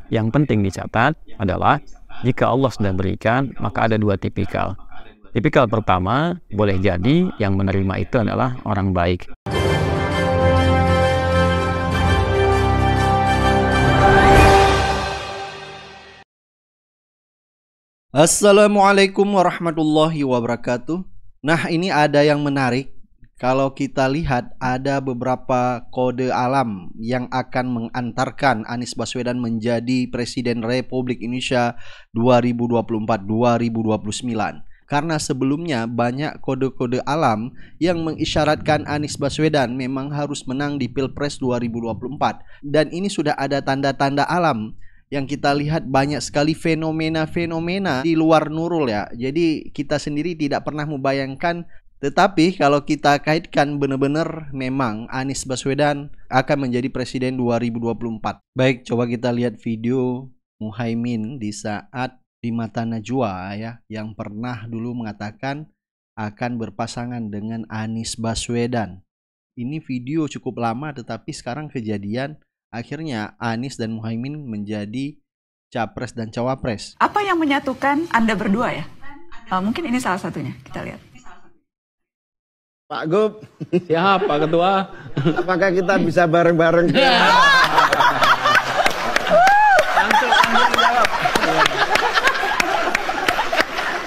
Yang penting dicatat adalah jika Allah sudah berikan, maka ada dua tipikal. Tipikal pertama, boleh jadi yang menerima itu adalah orang baik. Assalamualaikum warahmatullahi wabarakatuh. Nah, ini ada yang menarik. Kalau kita lihat ada beberapa kode alam yang akan mengantarkan Anies Baswedan menjadi Presiden Republik Indonesia 2024-2029. Karena sebelumnya banyak kode-kode alam yang mengisyaratkan Anies Baswedan memang harus menang di Pilpres 2024. Dan ini sudah ada tanda-tanda alam yang kita lihat banyak sekali fenomena-fenomena di luar Nurul ya. Jadi kita sendiri tidak pernah membayangkan. Tetapi kalau kita kaitkan benar-benar memang Anies Baswedan akan menjadi Presiden 2024. Baik, coba kita lihat video Muhaimin di saat di Mata Najwa ya, yang pernah dulu mengatakan akan berpasangan dengan Anies Baswedan. Ini video cukup lama tetapi sekarang kejadian, akhirnya Anies dan Muhaimin menjadi Capres dan Cawapres. Apa yang menyatukan Anda berdua ya? Mungkin ini salah satunya, kita lihat. Pak Gub, siapa ketua? Apakah kita bisa bareng-bareng?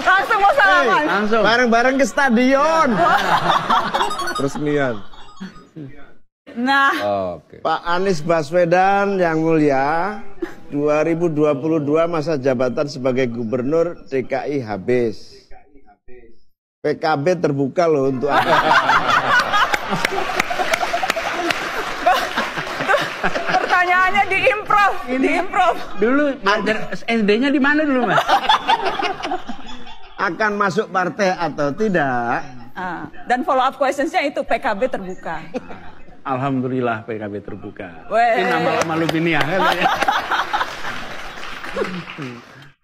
Langsung mau salaman. Langsung. Bareng-bareng ke stadion. Resmian. Nah, Pak Anies Baswedan yang mulia, 2022 masa jabatan sebagai Gubernur DKI habis. PKB terbuka loh untuk pertanyaannya diimprov. Dulu SD-nya di mana dulu, Mas? akan masuk partai atau tidak. Dan follow up questionsnya itu PKB terbuka. Alhamdulillah PKB terbuka. Weh. Ini nama-nama Luminia kan ya.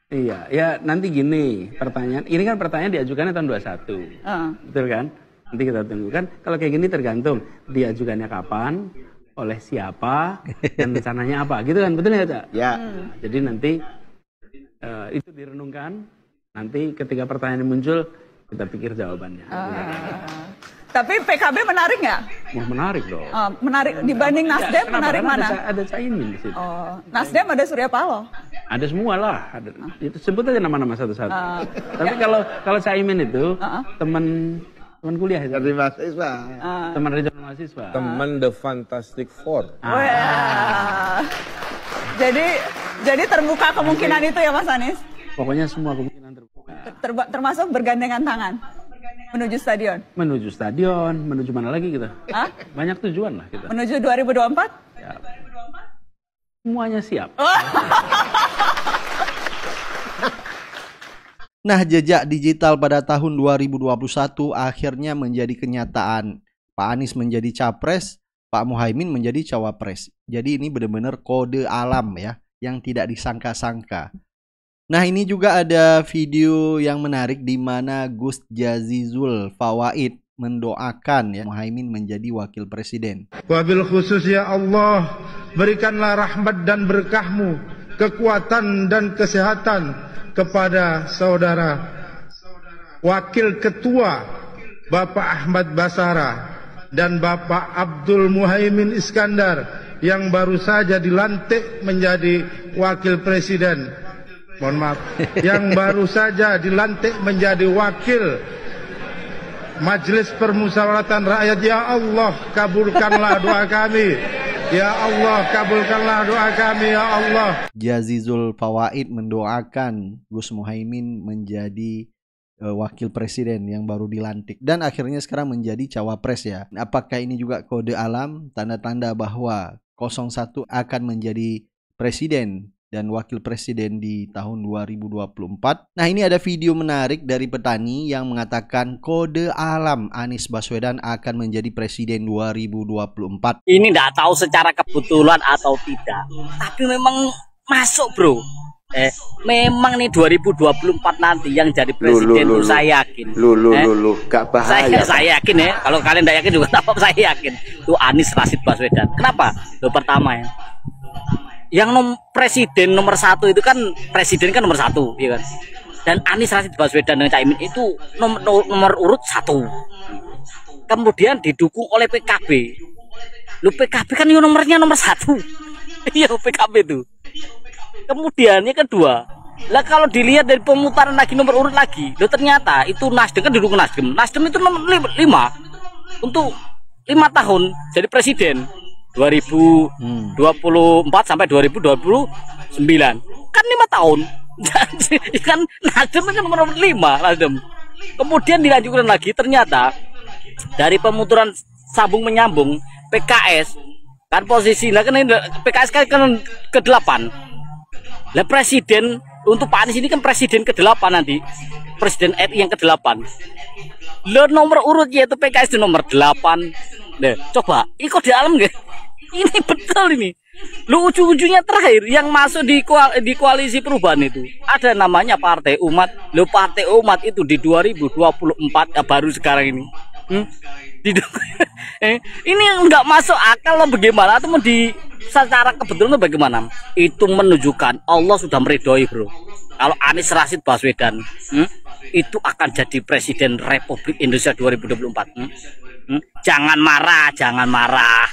Iya, ya nanti gini pertanyaan. Ini kan pertanyaan diajukannya tahun 21, betul kan? Nanti kita tunggu kan. Kalau kayak gini tergantung diajukannya kapan, oleh siapa, dan rencananya apa, gitu kan? Betul ya, Cak? Ya. Jadi nanti itu direnungkan. Nanti ketika pertanyaan muncul, kita pikir jawabannya. Tapi PKB menarik nggak? Wah, menarik dong. Menarik dibanding Nasdem, menarik mana? Ada Caimin di situ. Nasdem ada Surya Paloh. Ada semua lah. Itu sebut aja nama-nama satu-satu. Tapi kalau Caimin itu teman kuliah itu. Dari mahasiswa. Teman regional mahasiswa. Teman The Fantastic Four. Jadi terbuka kemungkinan itu ya Mas Anies? Pokoknya semua kemungkinan terbuka. Termasuk bergandengan tangan menuju stadion. Menuju stadion, menuju mana lagi kita? Banyak tujuan lah kita. Menuju 2024? Ya. Semuanya siap. Nah, jejak digital pada tahun 2021 akhirnya menjadi kenyataan. Pak Anies menjadi Capres, Pak Muhaimin menjadi Cawapres. Jadi ini benar-benar kode alam ya, yang tidak disangka-sangka. Nah, ini juga ada video yang menarik di mana Gus Jazilul Fawait mendoakan ya Muhaimin menjadi wakil presiden. Wabil khusus ya Allah, berikanlah rahmat dan berkahmu, kekuatan dan kesehatan kepada saudara wakil ketua Bapak Ahmad Basara dan Bapak Abdul Muhaimin Iskandar yang baru saja dilantik menjadi wakil presiden. Mohon maaf, yang baru saja dilantik menjadi wakil Majelis Permusyawaratan Rakyat. Ya Allah, kabulkanlah doa kami. Ya Allah, kabulkanlah doa kami, ya Allah. Jazilul Fawait mendoakan Gus Muhaimin menjadi wakil presiden yang baru dilantik dan akhirnya sekarang menjadi cawapres ya. Apakah ini juga kode alam, tanda-tanda bahwa 01 akan menjadi presiden dan wakil presiden di tahun 2024. Nah, ini ada video menarik dari petani yang mengatakan kode alam Anies Baswedan akan menjadi presiden 2024. Ini tidak tahu secara kebetulan atau tidak, tapi memang masuk bro. Memang nih 2024 nanti yang jadi presiden itu saya yakin. Gak bahaya. Saya yakin ya. Kalau kalian tidak yakin juga, saya yakin. Itu Anies Rashid Baswedan. Kenapa? Pertama ya, yang presiden nomor 1 itu kan presiden kan nomor 1, ya kan. Dan Anies Rashid Baswedan dengan Caimin itu nomor urut 1. Kemudian didukung oleh PKB. Lu PKB kan yang nomornya nomor 1. Iya PKB itu. Kemudian yang kedua, lah kalau dilihat dari pemutaran lagi nomor urut lagi, lo ternyata itu Nasdem kan didukung Nasdem. Nasdem itu nomor 5 untuk 5 tahun jadi presiden 2024 sampai 2029 kan 5 tahun. Jadi kan Nasdem kan nomor 5 Nasdem. Kemudian dilanjutkan lagi ternyata dari pemutaran sambung menyambung PKS kan posisinya kan PKS kan ke-8. Lah presiden untuk Pak Anies ini kan presiden ke-8 nanti. Presiden RI yang ke-8. Lo nomor urutnya itu PKS di nomor 8. Nah, coba, ini kok di alam nggak? Ini betul ini. Lu ujung-ujungnya terakhir yang masuk di koalisi perubahan itu ada namanya Partai Umat. Lu Partai Umat itu di 2024 ya baru sekarang ini. Ini nggak masuk akal loh bagaimana atau secara kebetulan bagaimana? Itu menunjukkan Allah sudah meridhoi, bro. Kalau Anies Rashid Baswedan itu akan jadi presiden Republik Indonesia 2024. Jangan marah, jangan marah.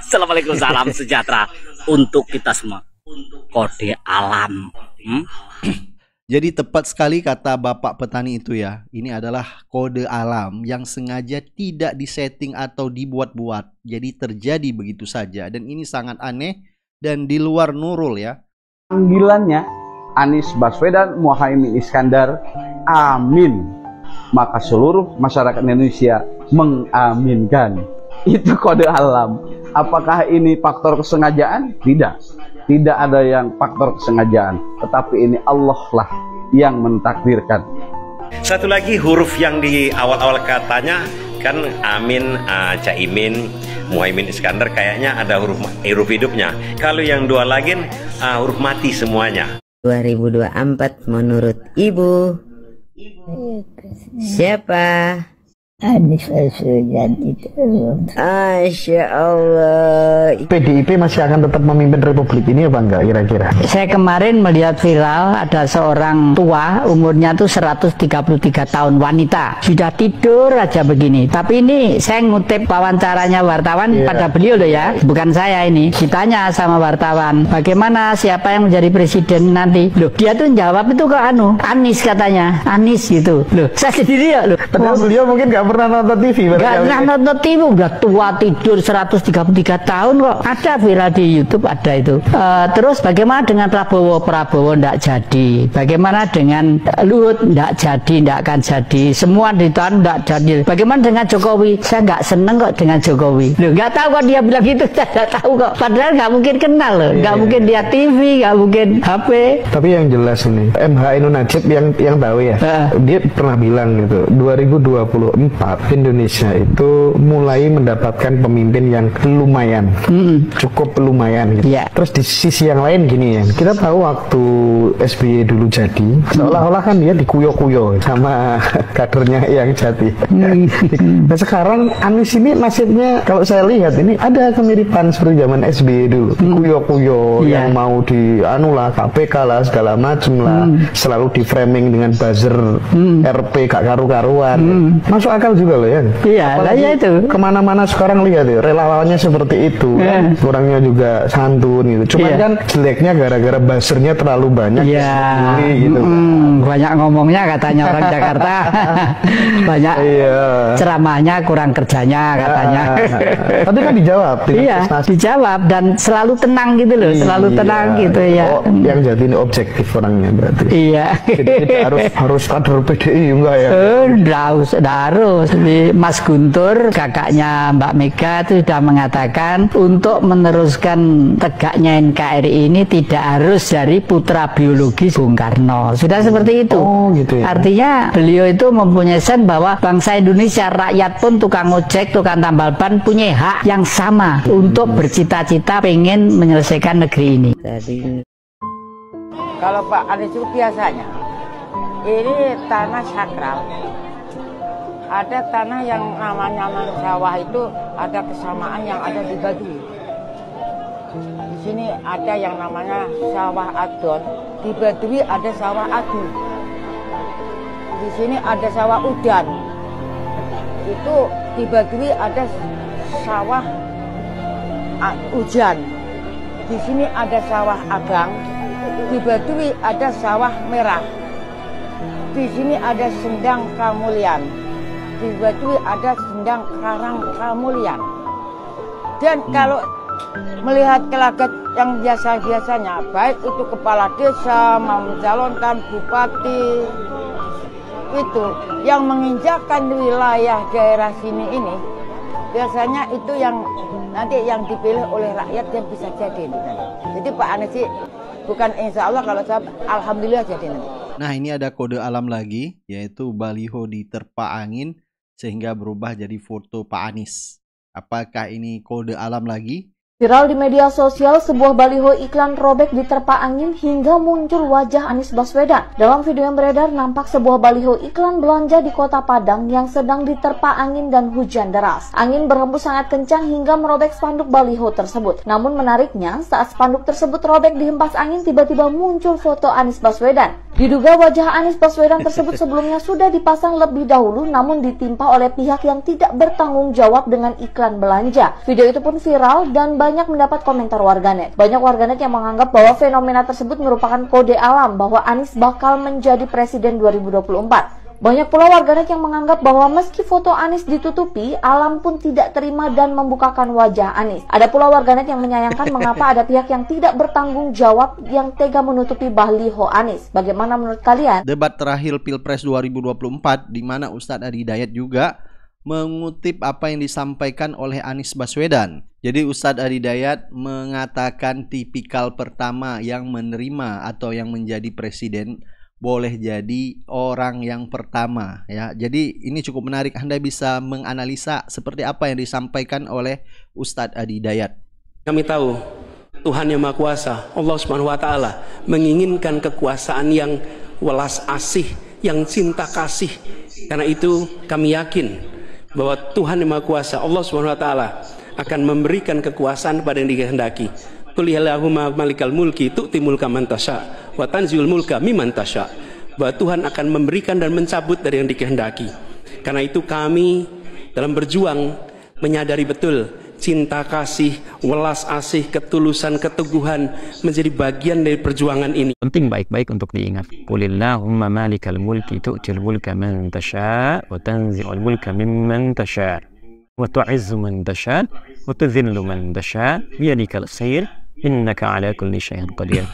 Assalamualaikum, salam sejahtera untuk kita semua. Kode alam. Jadi tepat sekali kata Bapak Petani itu ya. Ini adalah kode alam yang sengaja tidak disetting atau dibuat-buat. Jadi terjadi begitu saja. Dan ini sangat aneh dan di luar nurul ya. Panggilannya Anies Baswedan Muhaimin Iskandar, amin. Maka seluruh masyarakat Indonesia mengaminkan. Itu kode alam. Apakah ini faktor kesengajaan? Tidak. Tidak ada yang faktor kesengajaan. Tetapi ini Allah lah yang mentakdirkan. Satu lagi huruf yang di awal-awal katanya kan Amin, Caimin, Muhaimin Iskandar kayaknya ada huruf hidupnya. Kalau yang dua lagi huruf mati semuanya. 2024 menurut Ibu siapa? Anies Baswedan itu. Masya Allah. PDIP masih akan tetap memimpin Republik ini apa enggak kira-kira? Saya kemarin melihat viral ada seorang tua umurnya tuh 133 tahun, wanita, sudah tidur aja begini. Tapi ini saya ngutip wawancaranya wartawan pada beliau loh ya, bukan saya ini. Ditanya sama wartawan, bagaimana siapa yang menjadi presiden nanti? Loh, dia tuh jawab itu ke Anies katanya, Anies gitu. Loh, saya sendiri ya loh. Padahal beliau mungkin nggak pernah nonton TV. Nggak pernah nonton TV, udah tua tidur 133 tahun kok. Ada viral di YouTube, ada itu. Terus bagaimana dengan Prabowo? Prabowo nggak jadi. Bagaimana dengan Luhut? Nggak jadi, nggak akan jadi. Semua ditahan nggak jadi. Bagaimana dengan Jokowi? Saya nggak seneng kok dengan Jokowi. Loh, nggak tahu kok dia bilang gitu. Saya nggak tahu kok. Padahal nggak mungkin kenal loh. Nggak mungkin dia TV, nggak mungkin HP. Tapi yang jelas nih, MH Ainun Nadjib yang tahu ya. Dia pernah bilang gitu, 2024 Indonesia itu mulai mendapatkan pemimpin yang lumayan, cukup lumayan gitu. Terus di sisi yang lain gini ya, kita tahu waktu SBY dulu jadi, seolah-olah kan dia dikuyo-kuyo sama kadernya yang jadi. Nah sekarang Anies ini nasibnya kalau saya lihat ini ada kemiripan seperti zaman SBY dulu, kuyo-kuyo yang mau dianulah KPK lah segala macem lah, selalu di framing dengan buzzer RP gak karu-karuan. Masuk akal juga loh ya. Iya, lah ya itu. Kemana-mana sekarang lihat ya, relawannya seperti itu. Kan? Kurangnya juga santun gitu. Cuman kan jeleknya gara-gara buzzernya terlalu banyak. Gitu. Banyak ngomongnya katanya orang Jakarta. Banyak ceramahnya kurang kerjanya katanya. Tapi kan dijawab. Iya, dijawab dan selalu tenang gitu loh. Selalu tenang gitu ya. Oh, yang jadi ini objektif orangnya berarti. Iya. Jadi harus kader PDI enggak ya? Enggak harus. Mas Guntur, kakaknya Mbak Mega itu sudah mengatakan untuk meneruskan tegaknya NKRI ini tidak harus dari putra biologis Bung Karno. Sudah seperti itu. Gitu ya. Artinya beliau itu mempunyai sen bahwa bangsa Indonesia, rakyat pun tukang ojek, tukang tambal ban punya hak yang sama untuk bercita-cita pengen menyelesaikan negeri ini. Kalau Pak Anies itu biasanya ini tanah sakral. Ada tanah yang namanya sawah itu ada kesamaan yang ada di Baduy. Di sini ada yang namanya sawah adon, di Baduy ada sawah adu. Di sini ada sawah udan. Itu di Baduy ada sawah hujan. Di sini ada sawah agang. Di Baduy ada sawah merah. Di sini ada sendang kamulian. Di Baduy ada sendang karang kamulian. Dan kalau melihat gelagat yang biasa-biasanya, baik itu kepala desa, mencalonkan bupati, itu yang menginjakkan wilayah daerah sini ini, biasanya itu yang nanti yang dipilih oleh rakyat yang bisa jadi. Jadi Pak Anies sih bukan insya Allah, kalau saya alhamdulillah jadi nanti. Nah, ini ada kode alam lagi, yaitu baliho diterpa angin sehingga berubah jadi foto Pak Anies. Apakah ini kode alam lagi? Viral di media sosial, sebuah baliho iklan robek diterpa angin hingga muncul wajah Anies Baswedan. Dalam video yang beredar, nampak sebuah baliho iklan belanja di Kota Padang yang sedang diterpa angin dan hujan deras. Angin berhembus sangat kencang hingga merobek spanduk baliho tersebut. Namun menariknya, saat spanduk tersebut robek dihempas angin, tiba-tiba muncul foto Anies Baswedan. Diduga wajah Anies Baswedan tersebut sebelumnya sudah dipasang lebih dahulu, namun ditimpa oleh pihak yang tidak bertanggung jawab dengan iklan belanja. Video itu pun viral dan banyak mendapat komentar warganet. Banyak warganet yang menganggap bahwa fenomena tersebut merupakan kode alam bahwa Anies bakal menjadi presiden 2024. Banyak pula warganet yang menganggap bahwa meski foto Anies ditutupi, alam pun tidak terima dan membukakan wajah Anies. Ada pula warganet yang menyayangkan mengapa ada pihak yang tidak bertanggung jawab yang tega menutupi baliho Anies. Bagaimana menurut kalian? Debat terakhir Pilpres 2024 di mana Ustadz Adi Dayat juga mengutip apa yang disampaikan oleh Anies Baswedan. Jadi Ustadz Adi Dayat mengatakan tipikal pertama yang menerima atau yang menjadi presiden boleh jadi orang yang pertama, ya. Jadi ini cukup menarik. Anda bisa menganalisa seperti apa yang disampaikan oleh Ustadz Adi Dayat. Kami tahu Tuhan yang Maha Kuasa, Allah Subhanahu wa taala, menginginkan kekuasaan yang welas asih, yang cinta kasih. Karena itu kami yakin bahwa Tuhan yang Maha Kuasa, Allah Subhanahu wa taala, akan memberikan kekuasaan pada yang dikehendaki. Qul illahumma malikal mulki tu'ti mulka man tasya wa tanziul mulka mimman tasya. Bahwa Tuhan akan memberikan dan mencabut dari yang dikehendaki. Karena itu kami dalam berjuang menyadari betul cinta kasih, welas asih, ketulusan, keteguhan menjadi bagian dari perjuangan ini. Penting baik-baik untuk diingat. Qul illahumma malikal mulki tu'til mulka man tasya wa tanziul mulka mimman tasya wa tu'izzu man tasya wa tudhillu man tasya biyadikal khair innaka ala kulli syai'in qadir.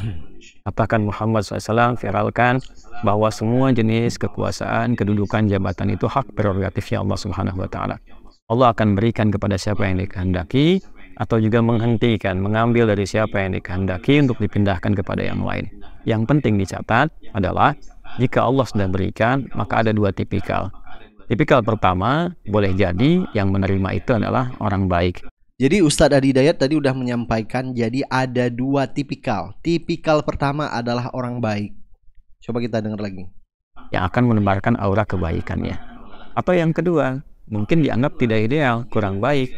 Apakah Muhammad SAW viralkan bahwa semua jenis kekuasaan, kedudukan, jabatan itu hak prerogatifnya Allah Subhanahu wa taala. Allah akan berikan kepada siapa yang dikehendaki atau juga menghentikan, mengambil dari siapa yang dikehendaki untuk dipindahkan kepada yang lain. Yang penting dicatat adalah jika Allah sudah berikan, maka ada dua tipikal. Tipikal pertama, boleh jadi yang menerima itu adalah orang baik. Jadi Ustadz Adi Dayat tadi udah menyampaikan, jadi ada dua tipikal. Tipikal pertama adalah orang baik. Coba kita dengar lagi. Yang akan menebarkan aura kebaikannya. Atau yang kedua, mungkin dianggap tidak ideal, kurang baik.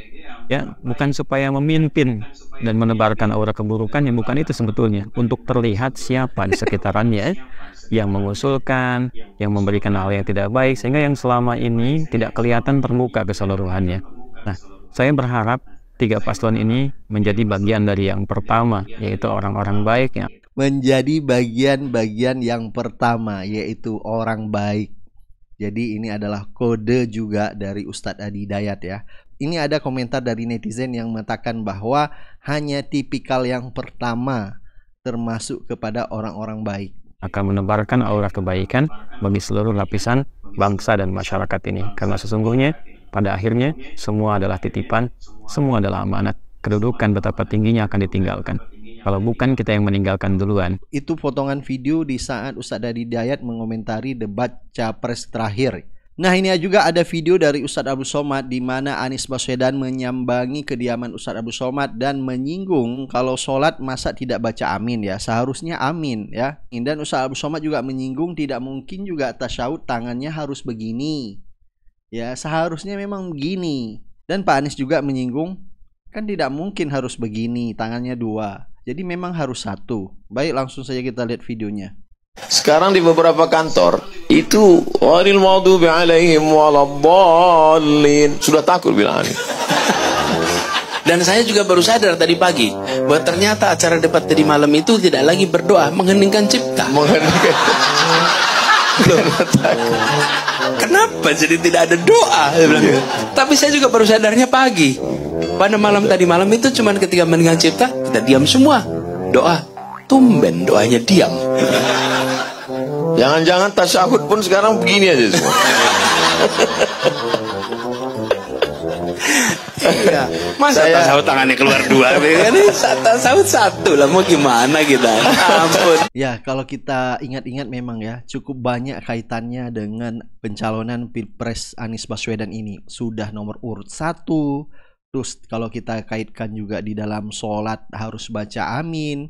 Ya, bukan supaya memimpin dan menebarkan aura keburukannya, bukan itu sebetulnya. Untuk terlihat siapa di sekitarannya yang mengusulkan, yang memberikan hal yang tidak baik, sehingga yang selama ini tidak kelihatan terbuka keseluruhannya. Nah, saya berharap tiga paslon ini menjadi bagian dari yang pertama, yaitu orang-orang baik. Ya. Menjadi bagian-bagian yang pertama, yaitu orang baik. Jadi ini adalah kode juga dari Ustadz Adi Dayat, ya. Ini ada komentar dari netizen yang mengatakan bahwa hanya tipikal yang pertama termasuk kepada orang-orang baik. Akan menebarkan aura kebaikan bagi seluruh lapisan bangsa dan masyarakat ini. Karena sesungguhnya pada akhirnya semua adalah titipan, semua adalah amanat. Kedudukan betapa tingginya akan ditinggalkan. Kalau bukan kita yang meninggalkan duluan. Itu potongan video di saat Ustadz Adi Dayat mengomentari debat capres terakhir. Nah, ini juga ada video dari Ustadz Abdul Somad di mana Anies Baswedan menyambangi kediaman Ustadz Abdul Somad dan menyinggung kalau sholat masa tidak baca amin, ya. Seharusnya amin, ya. Dan Ustadz Abdul Somad juga menyinggung tidak mungkin juga tasyahud tangannya harus begini. Ya, seharusnya memang begini. Dan Pak Anies juga menyinggung kan tidak mungkin harus begini, tangannya dua. Jadi memang harus satu. Baik, langsung saja kita lihat videonya. Sekarang di beberapa kantor itu ghairil maghdubi alaihim waladdallin. Sudah takut bilang. Dan saya juga baru sadar tadi pagi bahwa ternyata acara debat tadi malam itu tidak lagi berdoa, mengheningkan cipta. Kenapa jadi tidak ada doa? Tapi saya juga baru sadarnya pagi. Pada malam tadi malam itu cuma ketika mendengar cipta kita diam semua. Doa, tumben doanya diam. Jangan-jangan tasyahud pun sekarang begini aja semua. Iya, masa tasawuf tangannya keluar dua, kan? Tasawuf satu lah, mau gimana kita? Ampun. Ya, kalau kita ingat-ingat memang ya cukup banyak kaitannya dengan pencalonan Pilpres Anies Baswedan ini. Sudah nomor urut 1. Terus kalau kita kaitkan juga di dalam sholat harus baca amin.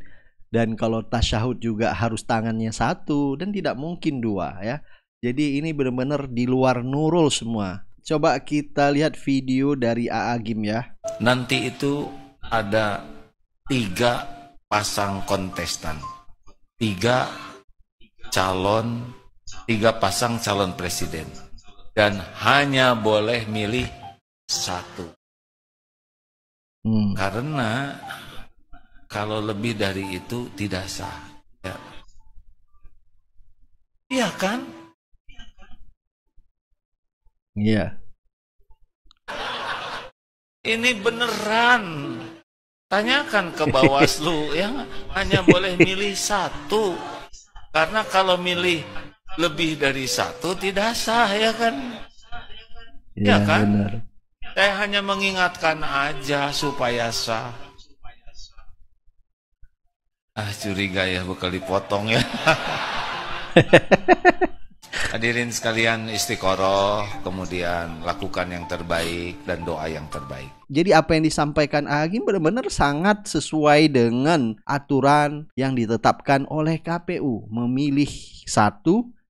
Dan kalau tasyahud juga harus tangannya 1 dan tidak mungkin 2 ya. Jadi ini benar-benar di luar nurul semua. Coba kita lihat video dari A.A. Gym ya. Nanti itu ada 3 pasang kontestan, 3 pasang calon presiden, dan hanya boleh milih 1. Karena kalau lebih dari itu tidak sah. Ya. Iya kan? Iya. Ini beneran. Tanyakan ke Bawaslu yang hanya boleh milih 1. Karena kalau milih lebih dari 1 tidak sah, ya kan? Ya kan? Benar. Saya hanya mengingatkan aja supaya sah. Curiga ya bakal dipotong ya. Hadirin sekalian, istiqoroh, kemudian lakukan yang terbaik dan doa yang terbaik. Jadi apa yang disampaikan Agim benar-benar sangat sesuai dengan aturan yang ditetapkan oleh KPU. Memilih 1,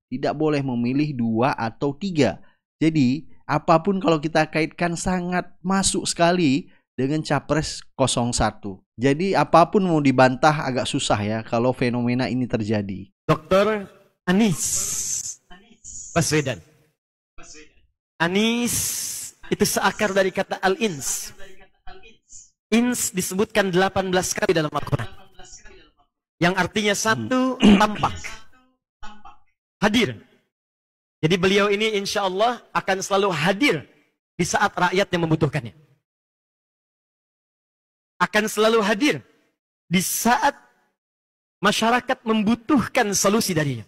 tidak boleh memilih 2 atau 3. Jadi apapun kalau kita kaitkan sangat masuk sekali dengan Capres 01. Jadi apapun mau dibantah agak susah ya kalau fenomena ini terjadi. Dr. Anies Baswedan. Anies itu seakar dari kata al-ins. Ins disebutkan 18 kali dalam Al-Quran. Yang artinya 1, tampak. Hadir. Jadi beliau ini insya Allah akan selalu hadir di saat rakyat yang membutuhkannya. Akan selalu hadir di saat masyarakat membutuhkan solusi darinya.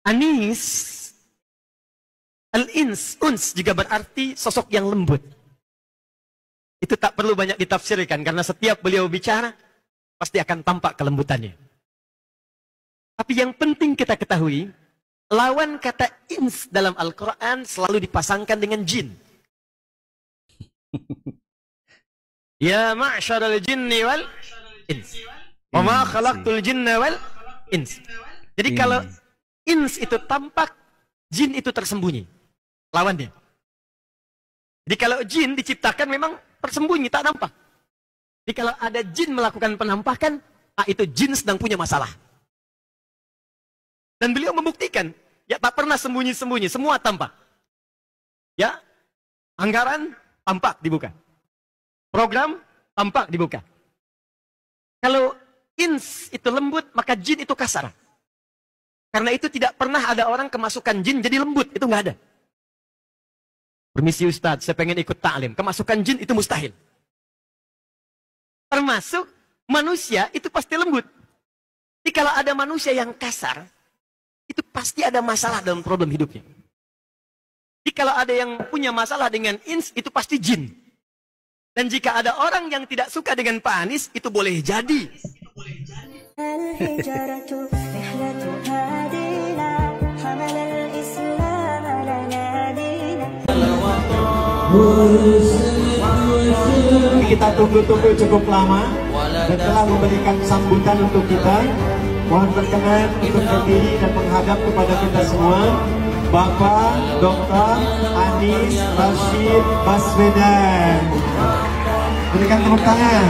Anies, al-ins, uns juga berarti sosok yang lembut. Itu tak perlu banyak ditafsirkan karena setiap beliau bicara pasti akan tampak kelembutannya. Tapi yang penting kita ketahui, lawan kata ins dalam Al-Quran selalu dipasangkan dengan jin. Ya ma'syaral jinni wal ins. Wa ma khalaqtul jinna wal ins. Jadi kalau ins itu tampak, jin itu tersembunyi. Lawannya. Jadi kalau jin diciptakan memang tersembunyi, tak nampak. Jadi kalau ada jin melakukan penampakan, itu jin sedang punya masalah. Dan beliau membuktikan, ya tak pernah sembunyi-sembunyi, semua tampak. Ya, anggaran tampak dibuka. Program tampak dibuka. Kalau ins itu lembut, maka jin itu kasar. Karena itu tidak pernah ada orang kemasukan jin jadi lembut, itu nggak ada. Permisi Ustadz, saya pengen ikut ta'lim. Kemasukan jin itu mustahil. Termasuk manusia itu pasti lembut. Jadi kalau ada manusia yang kasar, itu pasti ada masalah dalam problem hidupnya. Jadi kalau ada yang punya masalah dengan ins, itu pasti jin. Dan jika ada orang yang tidak suka dengan Pak Anies, itu boleh jadi. Kita tunggu-tunggu cukup lama dan telah memberikan sambutan untuk kita. Mohon berkenan untuk berdiri dan menghadap kepada kita semua. Bapak Dr. Anies Rashid Baswedan. Berikan tepuk tangan.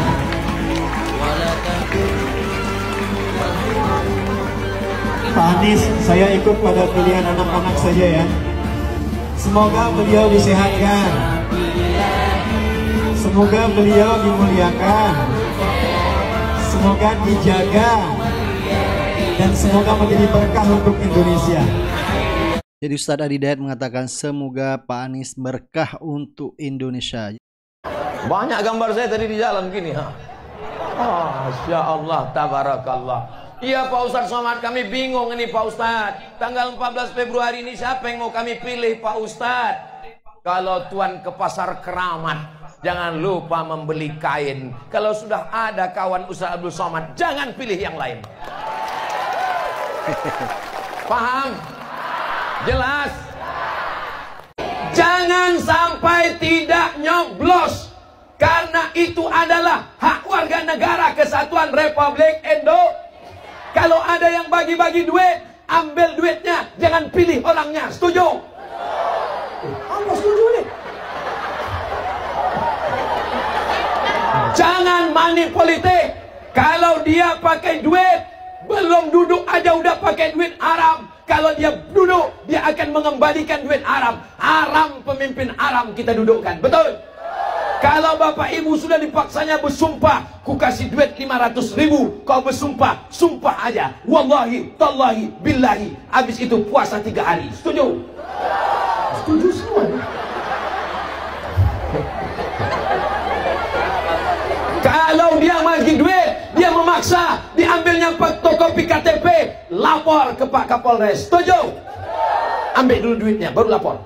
Pak Anies, saya ikut pada pilihan anak-anak saja ya. Semoga beliau disehatkan, semoga beliau dimuliakan, semoga dijaga, dan semoga menjadi berkah untuk Indonesia. Jadi Ustadz Adi Dayat mengatakan semoga Pak Anies berkah untuk Indonesia. Banyak gambar saya tadi di jalan gini, ha. Masya Allah, tabarakallah. Iya Pak Ustadz Somad, kami bingung ini Pak Ustadz. Tanggal 14 Februari ini siapa yang mau kami pilih Pak Ustadz? Kalau Tuan ke pasar Keramat, jangan lupa membeli kain. Kalau sudah ada kawan Ustadz Abdul Somad, jangan pilih yang lain. Paham? Jelas? Jangan sampai tidak nyoblos. Karena itu adalah hak warga negara kesatuan Republik Indonesia. Kalau ada yang bagi-bagi duit, ambil duitnya, jangan pilih orangnya. Setuju? Apa setuju nih? Jangan money politik. Kalau dia pakai duit, belum duduk aja udah pakai duit haram. Kalau dia duduk, dia akan mengembalikan duit haram. Haram pemimpin haram kita dudukkan. Betul? Kalau bapak ibu sudah dipaksanya bersumpah, ku kasih duit 500.000, kau bersumpah, sumpah aja. Wallahi, tallahi, billahi. Habis itu puasa 3 hari. Setuju? Setuju semua. Kalau dia bagi duit, dia memaksa, diambilnya fotokopi KTP, lapor ke Pak Kapolres. Setuju? Ambil dulu duitnya, baru lapor.